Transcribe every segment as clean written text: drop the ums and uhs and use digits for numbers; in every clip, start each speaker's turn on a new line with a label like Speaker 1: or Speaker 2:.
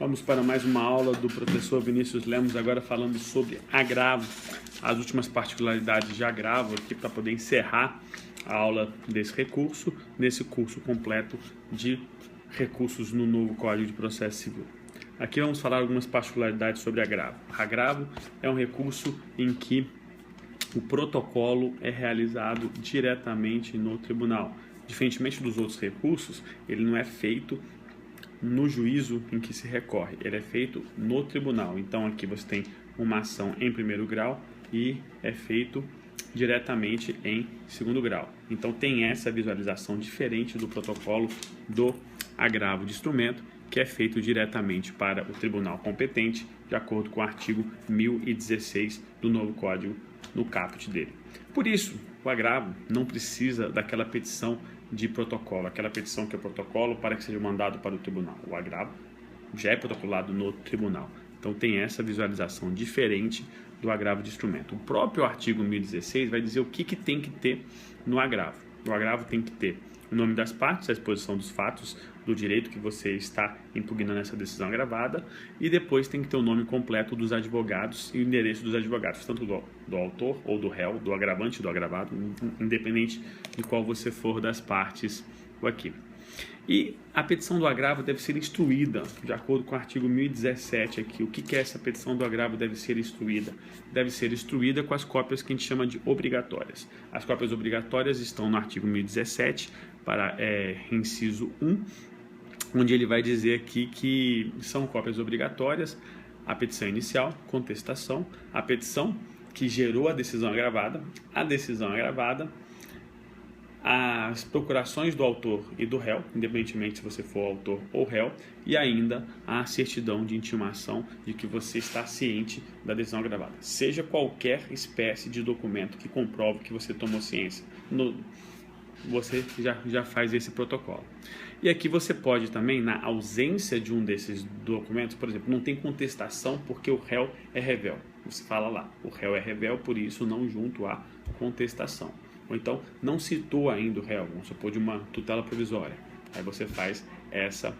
Speaker 1: Vamos para mais uma aula do professor Vinícius Lemos, agora falando sobre agravo, as últimas particularidades de agravo aqui para poder encerrar a aula desse recurso, nesse curso completo de recursos no novo Código de Processo Civil. Aqui vamos falar algumas particularidades sobre agravo. Agravo é um recurso em que o protocolo é realizado diretamente no tribunal. Diferentemente dos outros recursos, ele não é feito no juízo em que se recorre, ele é feito no tribunal. Então aqui você tem uma ação em primeiro grau e é feito diretamente em segundo grau. Então tem essa visualização diferente do protocolo do agravo de instrumento, que é feito diretamente para o tribunal competente, de acordo com o artigo 1016 do novo código no caput dele. Por isso, o agravo não precisa daquela petição de protocolo, aquela petição que é protocolo para que seja mandado para o tribunal. O agravo já é protocolado no tribunal. Então tem essa visualização diferente do agravo de instrumento. O próprio artigo 1016 vai dizer o que tem que ter no agravo. O agravo tem que ter o nome das partes, a exposição dos fatos do direito que você está impugnando essa decisão agravada, e depois tem que ter o nome completo dos advogados e o endereço dos advogados, tanto do autor ou do réu, do agravante e do agravado, independente de qual você for das partes aqui. E a petição do agravo deve ser instruída, de acordo com o artigo 1017 aqui. O que é essa petição do agravo deve ser instruída? Deve ser instruída com as cópias que a gente chama de obrigatórias. As cópias obrigatórias estão no artigo 1017, para inciso 1, onde ele vai dizer aqui que são cópias obrigatórias a petição inicial, contestação, a petição que gerou a decisão agravada, as procurações do autor e do réu, independentemente se você for autor ou réu, e ainda a certidão de intimação de que você está ciente da decisão agravada. Seja qualquer espécie de documento que comprove que você tomou ciência, você já faz esse protocolo. E aqui você pode também, na ausência de um desses documentos, por exemplo, não tem contestação porque o réu é revel. Você fala lá, o réu é revel, por isso não junto à contestação. Ou então, não citou ainda o réu, vamos supor, de uma tutela provisória. Aí você faz essa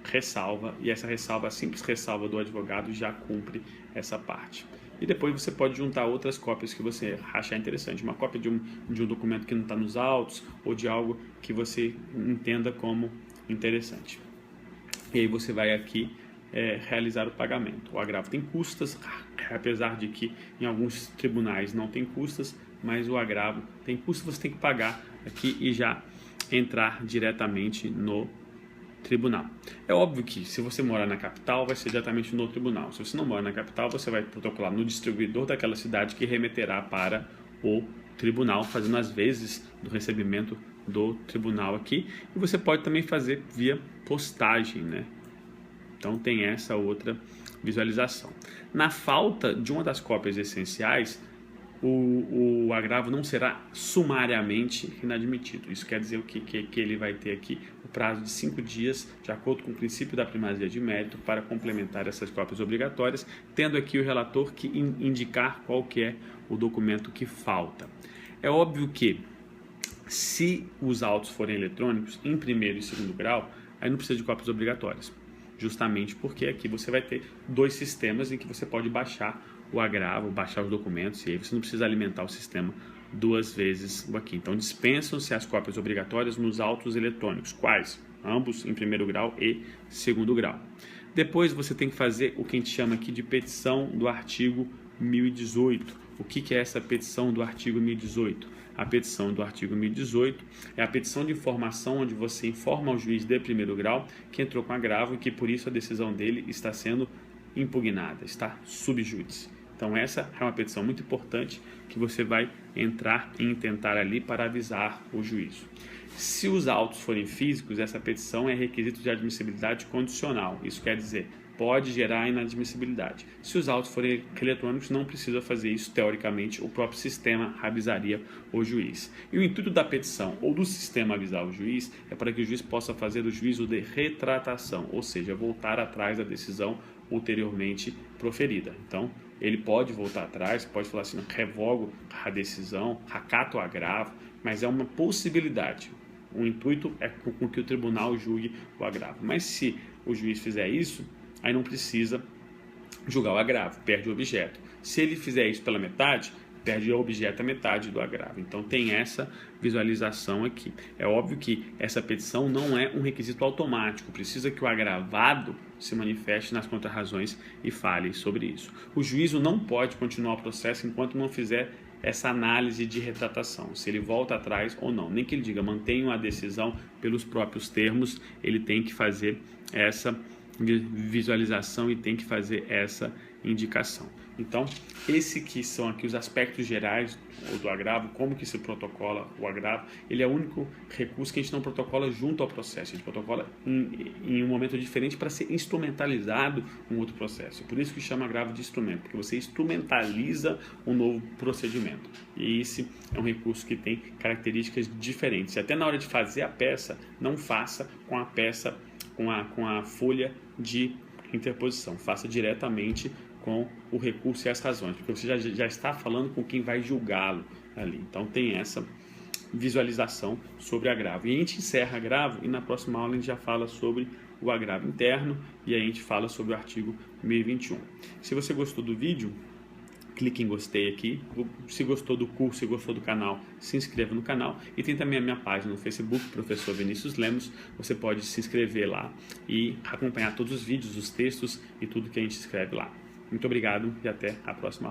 Speaker 1: ressalva, e essa ressalva, a simples ressalva do advogado já cumpre essa parte. E depois você pode juntar outras cópias que você achar interessante. Uma cópia de um documento que não está nos autos, ou de algo que você entenda como interessante. E aí você vai aqui realizar o pagamento. O agravo tem custas, apesar de que em alguns tribunais não tem custas, mas o agravo tem custas, você tem que pagar aqui e já entrar diretamente no tribunal. É óbvio que se você morar na capital, vai ser diretamente no tribunal. Se você não mora na capital, você vai protocolar no distribuidor daquela cidade, que remeterá para o tribunal, fazendo as vezes do recebimento do tribunal aqui. E você pode também fazer via postagem, né? Então tem essa outra visualização. Na falta de uma das cópias essenciais, o agravo não será sumariamente inadmitido. Isso quer dizer o que ele vai ter aqui? O prazo de 5 dias, de acordo com o princípio da primazia de mérito, para complementar essas cópias obrigatórias, tendo aqui o relator que indicar qual que é o documento que falta. É óbvio que, se os autos forem eletrônicos, em primeiro e segundo grau, aí não precisa de cópias obrigatórias, justamente porque aqui você vai ter dois sistemas em que você pode baixar o agravo, baixar os documentos, e aí você não precisa alimentar o sistema duas vezes aqui. Então dispensam-se as cópias obrigatórias nos autos eletrônicos. Quais? Ambos em primeiro grau e segundo grau. Depois você tem que fazer o que a gente chama aqui de petição do artigo 1018. O que é essa petição do artigo 1018? A petição do artigo 1018 é a petição de informação onde você informa ao juiz de primeiro grau que entrou com agravo e que por isso a decisão dele está sendo impugnada, está sub judice. Então essa é uma petição muito importante que você vai entrar e intentar ali para avisar o juízo. Se os autos forem físicos, essa petição é requisito de admissibilidade condicional. Isso quer dizer, pode gerar inadmissibilidade. Se os autos forem eletrônicos, não precisa fazer isso. Teoricamente, o próprio sistema avisaria o juiz. E o intuito da petição ou do sistema avisar o juiz é para que o juiz possa fazer o juízo de retratação, ou seja, voltar atrás da decisão ulteriormente proferida. Então, ele pode voltar atrás, pode falar assim, revogo a decisão, acato o agravo, mas é uma possibilidade. O intuito é com que o tribunal julgue o agravo. Mas se o juiz fizer isso, aí não precisa julgar o agravo, perde o objeto. Se ele fizer isso pela metade, perde o objeto a metade do agravo. Então tem essa visualização aqui. É óbvio que essa petição não é um requisito automático, precisa que o agravado se manifeste nas contrarrazões e fale sobre isso. O juízo não pode continuar o processo enquanto não fizer essa análise de retratação, se ele volta atrás ou não. Nem que ele diga mantenha a decisão pelos próprios termos, ele tem que fazer essa visualização e tem que fazer essa indicação. Então, esse que são aqui os aspectos gerais do agravo, como que se protocola o agravo. Ele é o único recurso que a gente não protocola junto ao processo, a gente protocola em um momento diferente para ser instrumentalizado um outro processo. Por isso que chama agravo de instrumento, porque você instrumentaliza um novo procedimento. E esse é um recurso que tem características diferentes. E até na hora de fazer a peça, não faça com a peça, com a folha de interposição, faça diretamente com o recurso e as razões, porque você já está falando com quem vai julgá-lo ali. Então tem essa visualização sobre agravo. E a gente encerra agravo e na próxima aula a gente já fala sobre o agravo interno e a gente fala sobre o artigo 1021. Se você gostou do vídeo, clique em gostei aqui. Se gostou do curso e gostou do canal, se inscreva no canal. E tem também a minha página no Facebook, Professor Vinícius Lemos. Você pode se inscrever lá e acompanhar todos os vídeos, os textos e tudo que a gente escreve lá. Muito obrigado e até a próxima aula.